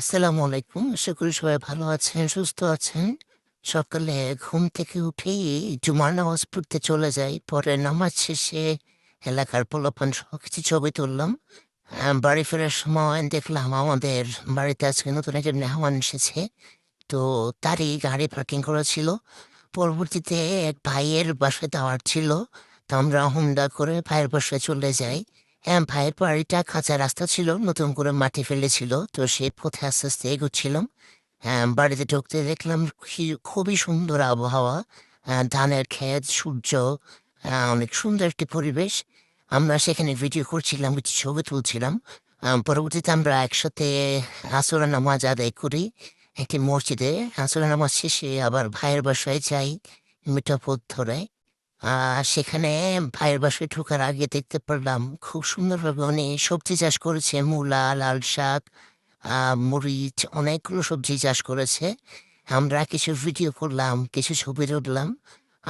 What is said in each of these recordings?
আসসালামু আলাইকুম। আশা করি সবাই ভালো আছেন, সুস্থ আছেন। সকালে ঘুম থেকে উঠেই জুমার নামাজ পড়তে চলে যাই। পরে নামাজ শেষে এলাকার পোলাপানসহ কিছু ছবি তুললাম। বাড়ি ফেরার সময় দেখলাম আমাদের বাড়িতে আজকে নতুন একজন মেহমান এসেছে। তো তারই গাড়ি পার্কিং করা ছিল। পরবর্তীতে এক ভাইয়ের বাসায় দাওয়াত ছিল। তো আমরা হুন্ডা করে ভাইয়ের বাসায় চলে যাই। ভাইয়ের বাড়িটা কাঁচা রাস্তা ছিল, নতুন করে মাটি ফেলেছিল। তো সেই পথে আস্তে, আস্তে এগোচ্ছিলাম। বাড়িতে ঢুকতে দেখলাম খুবই সুন্দর আবহাওয়া। ধানের ক্ষেত, সূর্য, অনেক সুন্দর একটি পরিবেশ। আমরা সেখানে ভিডিও করছিলাম, কিছু ছবি তুলছিলাম। পরবর্তীতে আমরা একসাথে আসরের নামাজ আদায় করি একটি মসজিদে। আসরের নামাজ শেষে আবার ভাইয়ের বাসায় যাই মিঠাপুর ধরে। সেখানে ভাইয়ের বাসায় ঢোকার আগে দেখতে পারলাম খুব সুন্দরভাবে উনি সবজি চাষ করেছে। মূলা, লাল শাক, মরিচ, অনেকগুলো সবজি চাষ করেছে। আমরা কিছু ভিডিও করলাম, কিছু ছবি তুললাম।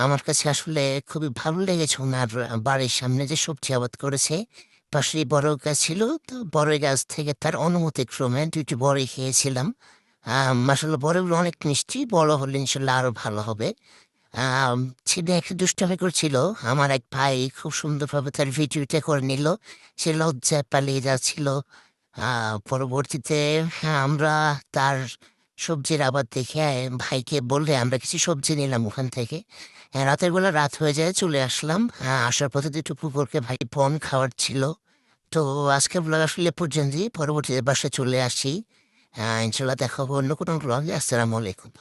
আমার কাছে আসলে খুবই ভালো লেগেছে উনার বাড়ির সামনে যে সবজি আবাদ করেছে। পাশেই বড় গাছ ছিল। তো বড়ই গাছ থেকে তার অনুমতিক্রমে ২ টি বড়ই খেয়েছিলাম। মাশাআল্লাহ বড়ইগুলো অনেক মিষ্টি। বড় হলে ইনশাল্লাহ আরো ভালো হবে। আম ছেলে একটু দুষ্টামি করছিল। আমার এক ভাই খুব সুন্দরভাবে তার ভিডিওটা করে নিল। সে লজ্জায় পালিয়ে যাচ্ছিল। আ পরবর্তীতে আমরা তার সবজির আবাদ দেখে ভাইকে বলে আমরা কিছু সবজি নিলাম ওখান থেকে। রাতের বেলা রাত হয়ে যায়, চলে আসলাম। আসার পথে ২ টো কুকুরকে ভাই পণ খাওয়াচ্ছিল। তো আজকের ব্লগ আসলে এ পর্যন্তই। পরবর্তীতে বাসায় চলে আসি। ইনশাআল্লাহ দেখা হবে অন্য কোনো ব্লগে। আসসালামু আলাইকুম।